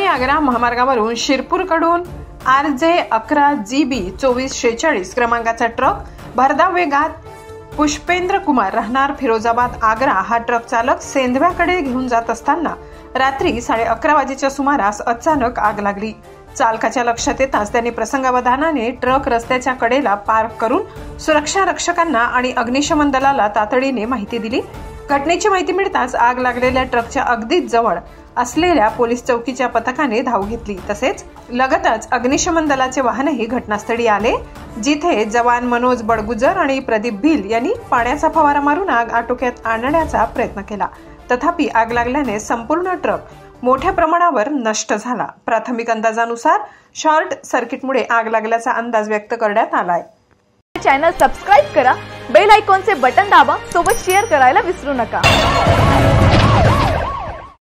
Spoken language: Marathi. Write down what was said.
आग्रा महामार्गावरून शिरपूरकडून RJ11GB 2446 क्रमांकाचा ट्रक भरधाव वेगात पुष्पेंद्र कुमार राहणार फिरोजाबाद आग्रा हा ट्रक चालक सेंधव्याकडे घेऊन जात असताना रात्री 11:30 वाजेच्या सुमारास अचानक आग लागली। चालकाच्या लक्षात येताच त्यांनी प्रसंगावधानाने ट्रक रस्त्याच्या कडेला पार्क करून सुरक्षा रक्षकांना आणि अग्निशमन दलाला तातडीने माहिती दिली। घटनेची माहिती मिळताच आग लागलेल्या ट्रकच्या अगदीच जवळ असलेल्या पोलीस चौकीच्या पथकाने धाव घेतली। तसेच लगतच अग्निशमन दलाचे वाहनही घटनास्थळी आले, जिथे जवान मनोज बडगुजर आणि प्रदीप भिल यांनी पाण्याचा फवारा मारून आग आटोक्यात आणण्याचा प्रयत्न केला। तथापि आग लागल्याने संपूर्ण ट्रक मोठ्या प्रमाणावर नष्ट झाला। प्राथमिक अंदाजानुसार शॉर्ट सर्किटमुळे आग लागल्याचा अंदाज व्यक्त करण्यात आलाय। चॅनल सबस्क्राइब करा, बेल आयकॉनचे बटन दाबा, सोबत शेअर करायला विसरू नका।